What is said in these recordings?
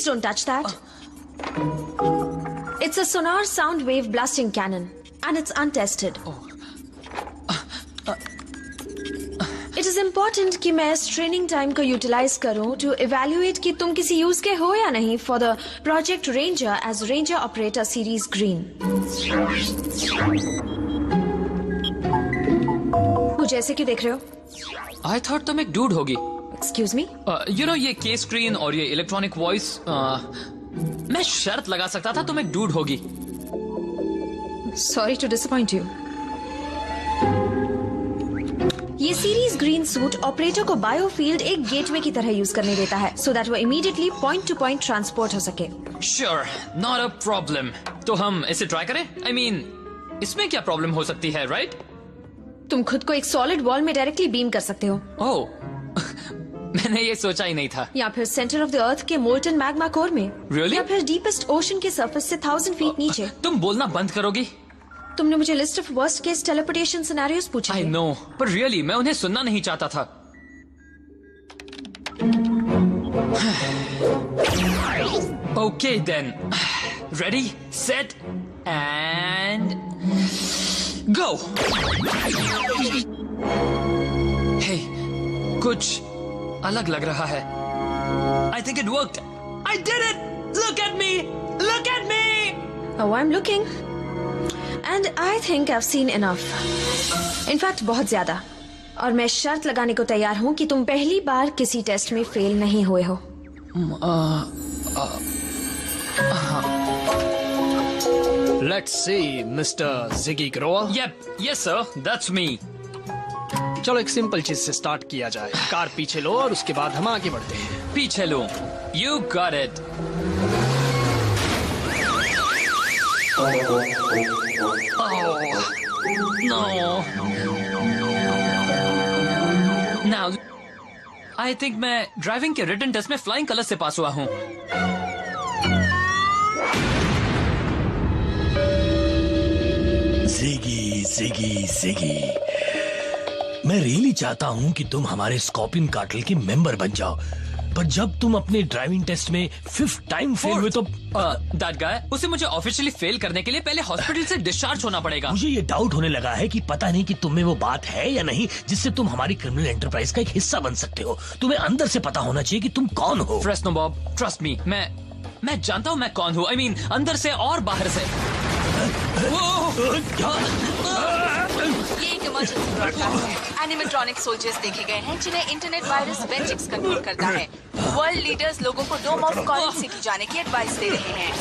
Please don't touch that. It's a sonar sound wave blasting cannon, and it's untested. It is important कि मैं इस training time को utilise करूं to evaluate कि तुम किसी यूज के हो या नहीं for the Project Ranger as Ranger Operator Series Green. मुझे ऐसे क्यों देख रहे हो? I thought तुम एक डूड होगी. Excuse me? You know ये के स्क्रीन और ये इलेक्ट्रॉनिक वॉइस मैं शर्त लगा सकता था तुम एक डूड होगी. Sorry to disappoint you. ये सीरीज ग्रीन सूट ऑपरेटर को बायोफील्ड एक गेटवे की तरह यूज करने देता है सो दैट वो immediately point two point transport हो सके. Sure, not a problem. तो हम इसे ट्राई करें? I mean, इसमें क्या प्रॉब्लम हो सकती है, राइट? तुम खुद को एक सॉलिड वॉल में डायरेक्टली बीम कर सकते हो. ओह, मैंने ये सोचा ही नहीं था. या फिर सेंटर ऑफ द अर्थ के मोल्टन मैग्मा कोर में. Really? या फिर डीपेस्ट ओशन के सरफेस से 1000 फीट नीचे. तुम बोलना बंद करोगी? तुमने मुझे list of worst case teleportation scenarios पूछे. I know, पर रियली मैं उन्हें सुनना नहीं चाहता था. Okay then. Ready, set, and go. Hey, कुछ अलग लग रहा है. I think it worked. I did it. Look at me. Look at me. Oh, I'm looking. And I think I've seen enough. In fact, बहुत ज्यादा. और मैं शर्त लगाने को तैयार हूँ कि तुम पहली बार किसी टेस्ट में फेल नहीं हुए हो. Let's see, Mr. Ziggy Grower. Yep, yes sir, that's me. चलो एक सिंपल चीज से स्टार्ट किया जाए. कार पीछे लो और उसके बाद हम आगे बढ़ते हैं. पीछे लो. You got it. No. Now, I think मैं ड्राइविंग के रिटन टेस्ट में फ्लाइंग कलर से पास हुआ हूँ. जिगी, मैं रियली चाहता हूँ कि तुम हमारे स्कॉर्पियन कार्टेल के मेंबर बन जाओ. पर जब तुम अपने ड्राइविंग टेस्ट में 5th टाइम फेल हुए तो दैट गाय, उसे मुझे ऑफिशियली फेल करने के लिए पहले हॉस्पिटल से डिस्चार्ज होना पड़ेगा. मुझे ये डाउट होने लगा है कि पता नहीं कि तुम में वो बात है या नहीं जिससे तुम हमारी क्रिमिनल एंटरप्राइज का एक हिस्सा बन सकते हो. तुम्हें अंदर से पता होना चाहिए कि तुम कौन हो. फ्रेस्नो बॉब, ट्रस्ट मी, मैं जानता हूँ मैं कौन हूँ. I mean, अंदर से और बाहर से. ये एक इमरजेंसी ब्रॉडकास्ट है. एनिमेट्रॉनिक सोल्जर्स देखे गए हैं जिन्हें इंटरनेट वायरस वेंचिक्स कंट्रोल करता है. वर्ल्ड लीडर्स लोगों को डोम ऑफ कॉलिन सिटी जाने की एडवाइस दे रहे हैं.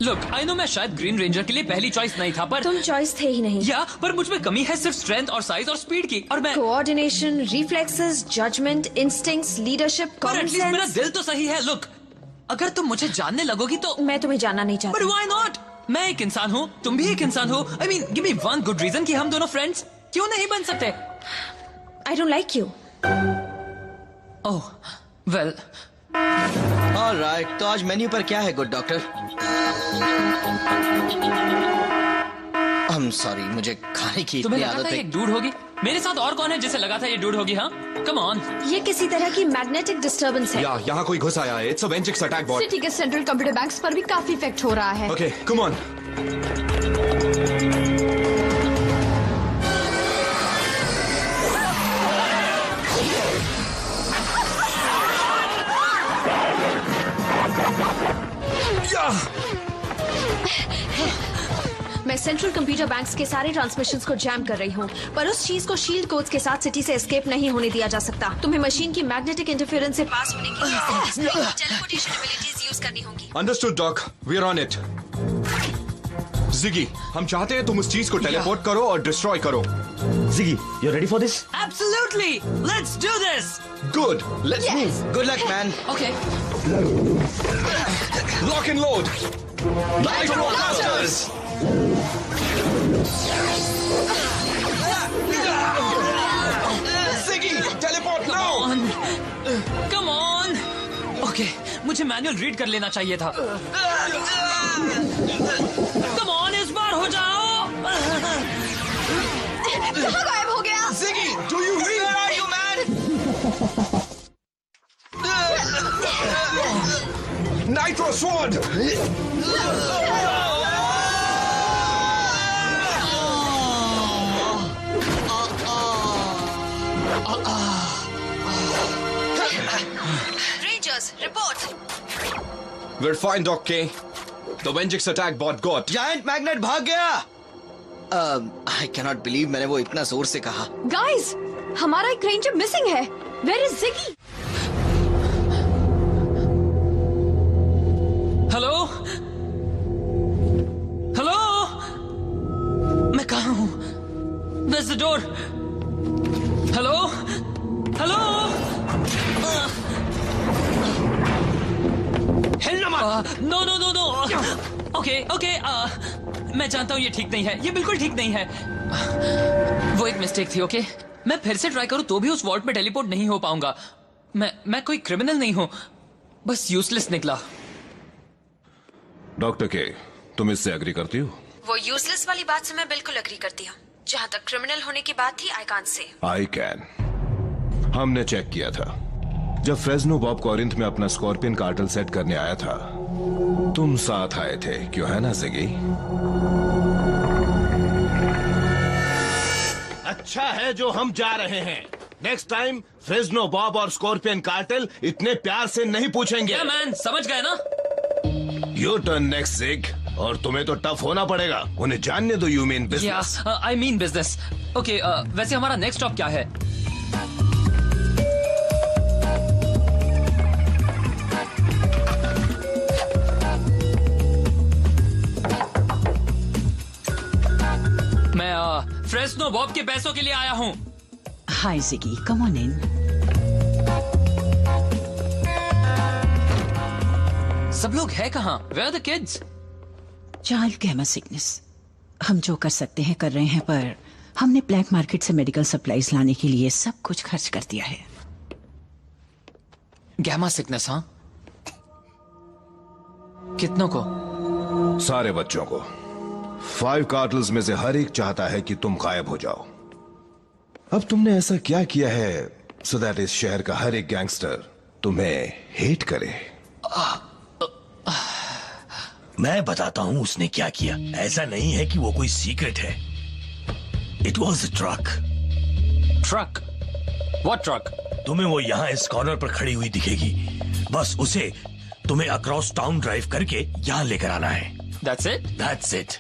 लुक, आई नो मैं शायद ग्रीन रेंजर के लिए पहली चॉइस नहीं था, पर तुम चॉइस थे ही नहीं. या पर मुझ में कमी है सिर्फ स्ट्रेंथ और साइज और स्पीड की. और मैं coordination, reflexes, judgement, instincts, leadership, पर कॉमन एटलीस्ट मेरा सेंस. दिल तो सही है. लुक, अगर तुम मुझे जानने लगोगी तो मैं तुम्हें जानना नहीं बट चाहती. Why not? मैं एक इंसान हूँ, तुम भी एक इंसान हो. I mean, give me one good reason कि हम दोनों फ्रेंड्स क्यों नहीं बन सकते. I don't like you. Oh well, alright, तो आज मेन्यू पर क्या है गुड डॉक्टर? सॉरी, मुझे खाने की तुम्हें इतनी लगा आदत था है. ये डूड होगी? मेरे साथ और कौन है जिसे लगा था ये डूड होगी? हाँ, कम ऑन. ये किसी तरह की मैग्नेटिक डिस्टर्बेंस है. यहाँ कोई घुस आया है. It's a Venjix attack bot. City के सेंट्रल कंप्यूटर बैंक्स पर भी काफी इफेक्ट हो रहा है. Okay, come on. मैं सेंट्रल कंप्यूटर बैंक्स के सारे ट्रांसमिशंस को जैम कर रही हूँ, पर उस चीज को शील्ड कोड्स के साथ सिटी से एस्केप नहीं होने दिया जा सकता. तुम्हें मशीन की मैग्नेटिक इंटरफेरेंस से पास होने के लिए टेलीपोर्टेशन एबिलिटीज यूज करनी होंगी. Understood doc, we are on it. Ziggy, हम चाहते हैं तुम उस चीज को टेलीपोर्ट करो और डिस्ट्रॉय करो. Ziggy, you ready for this? Absolutely, let's do this. Good, let's move. Good luck man. Okay. Lock and load. Nitro blasters. Ziggy, teleport now. Come on. Okay, मुझे मैनुअल रीड कर लेना चाहिए था. Come on, इस बार हो जाओ. कहाँ गायब हो गया? Ziggy, do you read? Where are you, man? Nitro sword. Rangers, report. We're fine, Doc K. The Vengeance attack bot got. Giant magnet भाग गया। आई कैनॉट बिलीव मैंने वो इतना जोर से कहा। गाइस, हमारा एक रेंजर मिसिंग है। Where is Ziggy? Hello hello, मैं कहाँ हूँ? Where's the door? Hello hello, हिलना मत। No no no no. Okay okay, मैं जानता हूँ ये ठीक नहीं है, ये बिल्कुल ठीक नहीं है। वो एक मिस्टेक थी। ओके, मैं फिर से ट्राई करूँ तो भी उस वॉल्ट में टेलीपोर्ट नहीं हो पाऊंगा। मैं कोई क्रिमिनल नहीं हूँ, बस यूजलेस निकला। डॉक्टर के, तुम इससे एग्री करती हो? वो यूजलेस वाली बात से मैं बिल्कुल एग्री करती हूँ। जहाँ तक क्रिमिनल होने की बात थी, I can't say. I can. हमने चेक किया था जब फ्रेज़नो बॉब कॉरिंथ में अपना स्कॉर्पियन कार्टल सेट करने आया था, तुम साथ आए थे, क्यों है ना जिगी? अच्छा है जो हम जा रहे हैं। नेक्स्ट टाइम फ्रेज़नो बॉब और स्कॉर्पियन कार्टेल इतने प्यार से नहीं पूछेंगे। क्या मैन, समझ गए ना? योर टर्न नेक्स्ट जिग, और तुम्हें तो टफ होना पड़ेगा। उन्हें जानने दो। You mean business? I mean business. Okay, वैसे हमारा नेक्स्ट स्टॉप क्या है? मैं फ्रेज़नो बॉब के पैसों के लिए आया हूँ। Hi Ziggy, come on in. सब लोग है कहाँ? Where are the kids? Child gamma sickness. हम जो कर सकते हैं कर रहे हैं, पर हमने ब्लैक मार्केट से मेडिकल सप्लाईज लाने के लिए सब कुछ खर्च कर दिया है। Gamma sickness? हाँ, कितनों को? सारे बच्चों को। 5 कार्टल्स में से हर एक चाहता है कि तुम गायब हो जाओ। अब तुमने ऐसा क्या किया है सो दैट इस शहर का हर एक गैंगस्टर तुम्हें हेट करे? मैं बताता हूँ उसने क्या किया। ऐसा नहीं है कि वो कोई सीक्रेट है। It was a truck. Truck? What truck? तुम्हें वो यहाँ इस कॉर्नर पर खड़ी हुई दिखेगी। बस उसे तुम्हें अक्रॉस टाउन ड्राइव करके यहाँ लेकर आना है। That's it? That's it.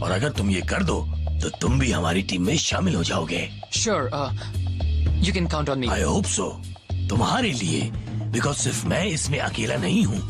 और अगर तुम ये कर दो तो तुम भी हमारी टीम में शामिल हो जाओगे। Sure, you can count on me. I hope so. तुम्हारे लिए, बिकॉज सिर्फ मैं इसमें अकेला नहीं हूँ।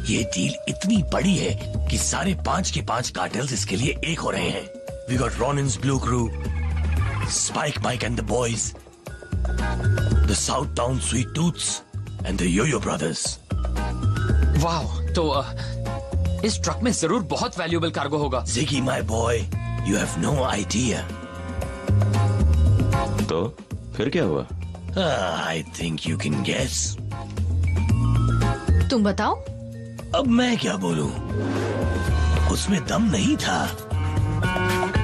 ये डील इतनी बड़ी है कि सारे 5 के 5 कार्टेल्स इसके लिए एक हो रहे हैं। We got Ronin's Blue Crew, Spike Mike and the Boys, the Southtown Sweet Tooths and the Yo-Yo Brothers. Wow, तो इस ट्रक में जरूर बहुत वैल्यूएबल कार्गो होगा। Ziggy, my boy, you have no idea. तो फिर क्या हुआ? I think you can guess. तुम बताओ। अब मैं क्या बोलूं? उसमें दम नहीं था।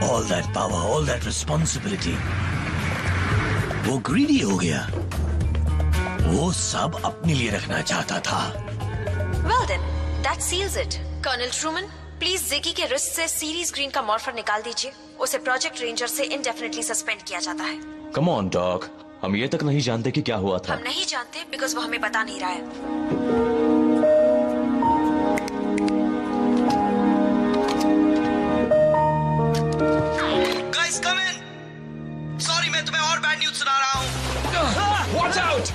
All that power, all that responsibility. वो greedy हो गया। वो सब अपने लिए रखना चाहता था। Well then, that seals it. Colonel Truman, please Ziggy के रिस्ट से सीरीज ग्रीन का मॉर्फर निकाल दीजिए। उसे प्रोजेक्ट रेंजर से इंडेफिनिटली सस्पेंड किया जाता है। कम ऑन डॉग, हम ये तक नहीं जानते कि क्या हुआ था। हम नहीं जानते बिकॉज वो हमें बता नहीं रहा है। गाइस कम इन। सॉरी, मैं तुम्हें और बैड न्यूज़ सुना रहा हूँ। Watch out!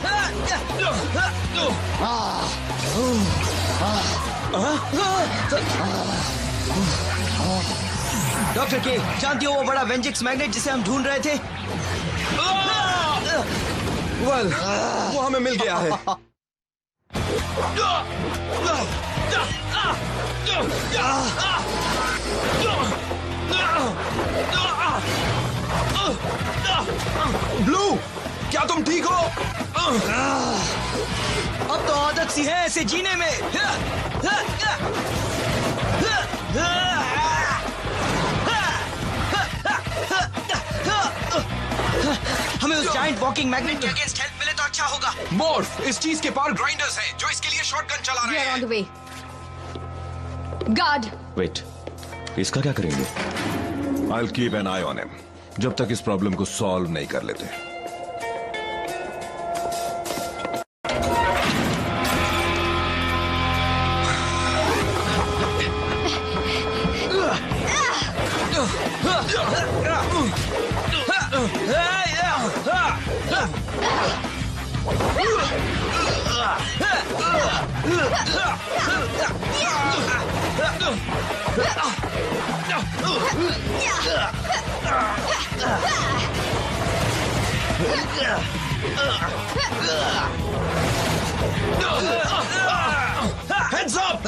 डॉक्टर के, जानती हो वो बड़ा वेंजिक्स मैग्नेट जिसे हम ढूंढ रहे थे? वेल, वो हमें मिल गया है। ब्लू, क्या तुम ठीक हो? अब तो आदत सी है ऐसे जीने में। हमें उस जायंट वॉकिंग मैग्नेट के अगेंस्ट हेल्प मिले तो अच्छा होगा। मॉर्फ, इस चीज के पार ग्राइंडर्स हैं जो इसके लिए शॉटगन चला रहे We are on हैं। the way. गार्ड। वेट, इसका क्या करेंगे? I'll keep an eye on him जब तक इस प्रॉब्लम को सॉल्व नहीं कर लेते। Heads up!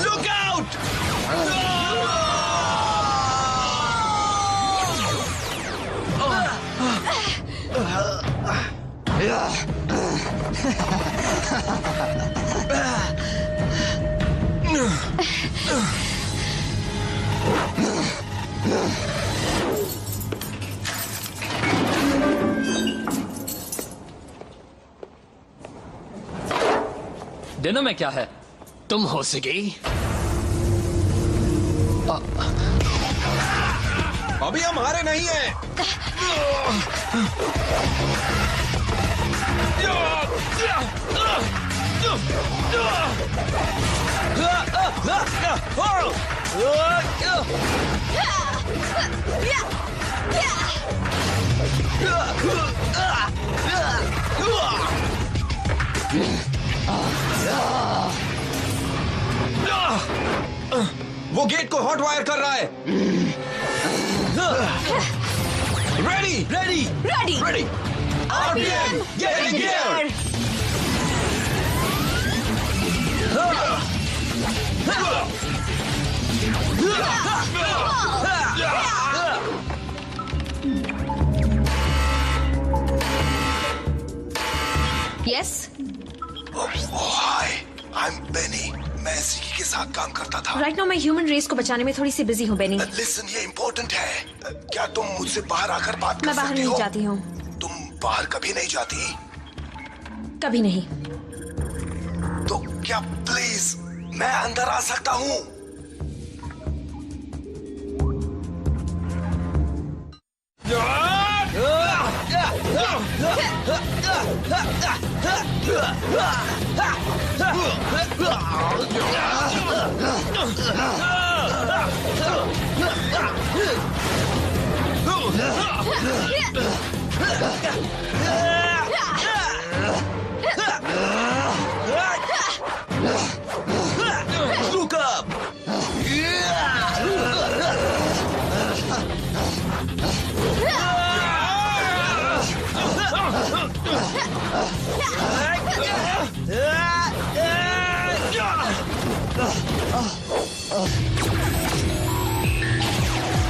Look out! Dinner में क्या है? तुम हो सके। अभी हम हारे नहीं हैं। वो गेट को हॉट वायर कर रहा है। Ready ready ready ready RPM getting geared. Yes hi, I am Benny. मैं जिगी के साथ काम करता था। राइट नाउ मैं ह्यूमन रेस को बचाने में थोड़ी सी बिजी हूँ बेनी। लिसन, ये इम्पोर्टेंट है। क्या तुम मुझसे बाहर आकर बात कर मैं बाहर सकती नहीं हो? जाती हूँ। तुम बाहर कभी नहीं जाती? कभी नहीं। तो क्या प्लीज मैं अंदर आ सकता हूँ? Look up.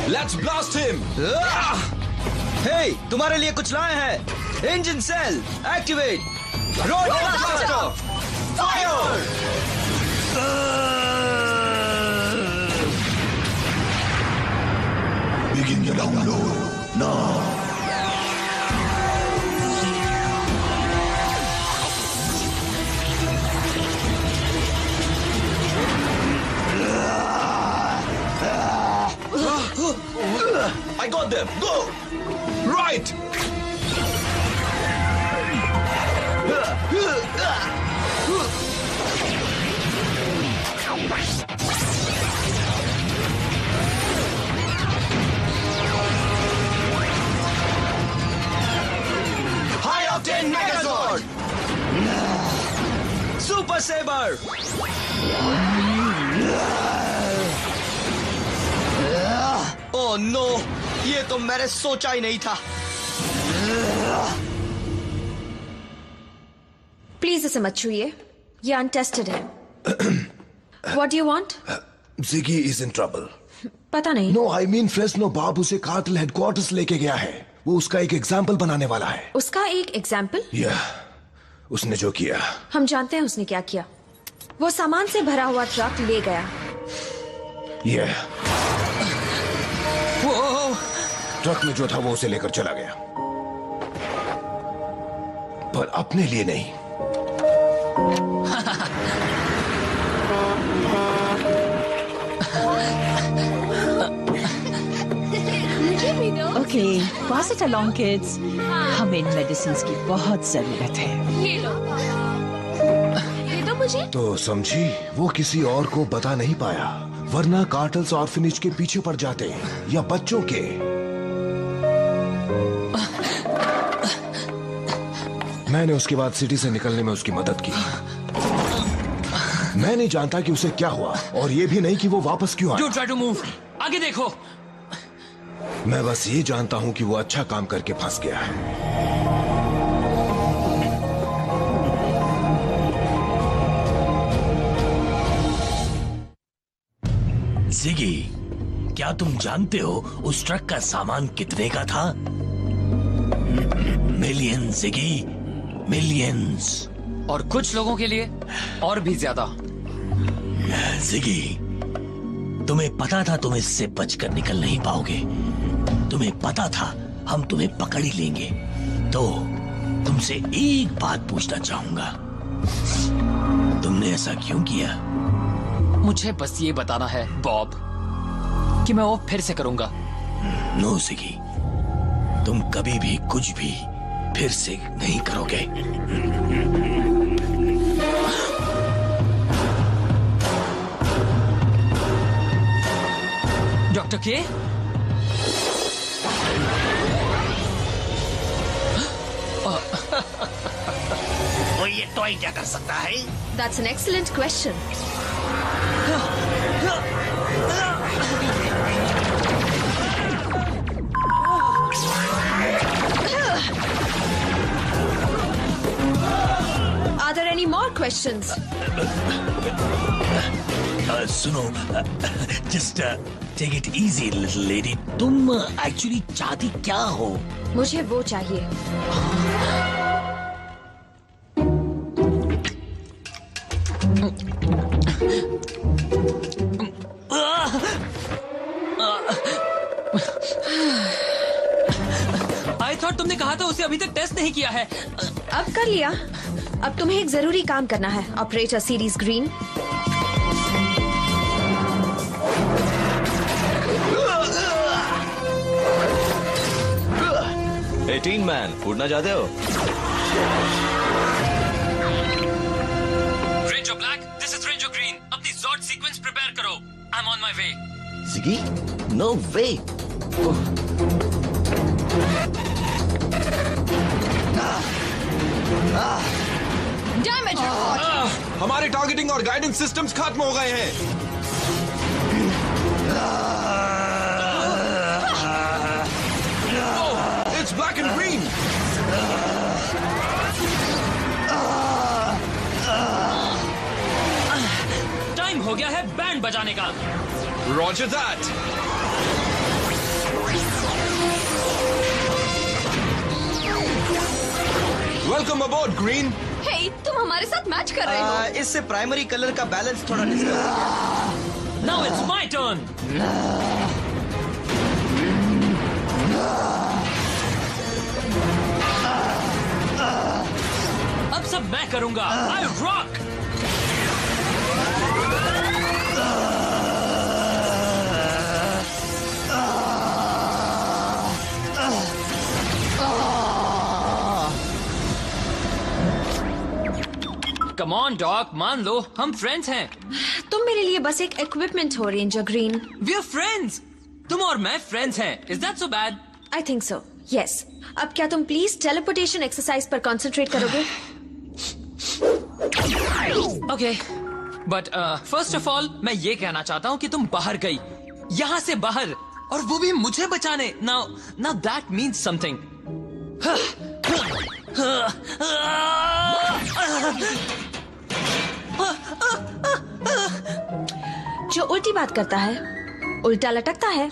Let's blast him. Hey, तुम्हारे लिए कुछ लाए हैं। Engine cell activate. Road blaster fire. Begin your download now. I got them. Go. Right. High octane Megazord. Super Saber. Oh no, ये तो मैंने सोचा ही नहीं था। प्लीज इसे मत छूइए, ये अनटेस्टेड है। What do you want? Ziggy is in trouble. पता नहीं। No, I mean Fresno बाब उसे कार्टेल हेडक्वार्टर्स लेके गया है। वो उसका एक एग्जाम्पल बनाने वाला है। उसका एक एग्जाम्पल? उसने जो किया। हम जानते हैं उसने क्या किया। वो सामान से भरा हुआ ट्रक ले गया ये वो ट्रक में जो था वो उसे लेकर चला गया, पर अपने लिए नहीं। Okay, pass it along kids. हमें इन मेडिसिन की बहुत जरूरत है। ये लो, ये दो मुझे। तो समझी, वो किसी और को बता नहीं पाया, वरना कार्टल्स ऑर्फनेज के पीछे पड़ जाते या बच्चों के। मैंने उसके बाद सिटी से निकलने में उसकी मदद की। मैं नहीं जानता कि उसे क्या हुआ, और ये भी नहीं कि वो वापस क्यों आया। डोंट ट्राई टू मूव, आगे देखो। मैं बस ये जानता हूं कि वो अच्छा काम करके फंस गया है। जिगी, क्या तुम जानते हो उस ट्रक का सामान कितने का था? Millions Ziggy, millions. और कुछ लोगों के लिए और भी ज्यादा। जिगी, तुम्हें पता था तुम इससे बचकर निकल नहीं पाओगे। तुम्हें पता था हम तुम्हें पकड़ ही लेंगे। तो तुमसे एक बात पूछना चाहूंगा, तुमने ऐसा क्यों किया? मुझे बस ये बताना है बॉब कि मैं वो फिर से करूंगा। नो जिगी, तुम कभी भी कुछ भी फिर से नहीं करोगे। डॉक्टर के? और ये टॉय क्या कर सकता है? That's an excellent question. Are there any more questions? सुनो, just take it easy little lady. तुम एक्चुअली चाहती क्या हो? मुझे वो चाहिए। आई थॉट तुमने कहा था उसे अभी तक टेस्ट नहीं किया है। अब कर लिया। अब तुम्हें एक जरूरी काम करना है, operator series green. Eighteen man, उड़ना चाहते हो? Ranger black, this is ranger green. अपनी जॉर्ड सीक्वेंस प्रिपेयर करो। I am on my way. Ziggy, no way. Damage. हमारे टारगेटिंग और गाइडेंस सिस्टम्स खत्म हो गए हैं। It's black and green. Time हो गया है बैंड बजाने का। Roger that. Welcome aboard, Green. हे, तुम हमारे साथ मैच कर रहे हो। इससे प्राइमरी कलर का बैलेंस थोड़ा disturb. Now it's my turn. अब सब मैं करूंगा। आई रॉक। कम ऑन डॉग, मान लो हम फ्रेंड्स हैं। तुम मेरे लिए बस एक इक्विपमेंट हो, ranger green. We are friends. तुम और मैं फ्रेंड्स हैं। Is that so bad? I think so, yes. अब क्या तुम प्लीज टेलीपोर्टेशन एक्सरसाइज पर कंसंट्रेट करोगे? Okay, but first of all मैं ये कहना चाहता हूँ कि तुम बाहर गई, यहाँ से बाहर, और वो भी मुझे बचाने। Now that means something. जो उल्टी बात करता है उल्टा लटकता है।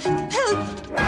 हेल्प!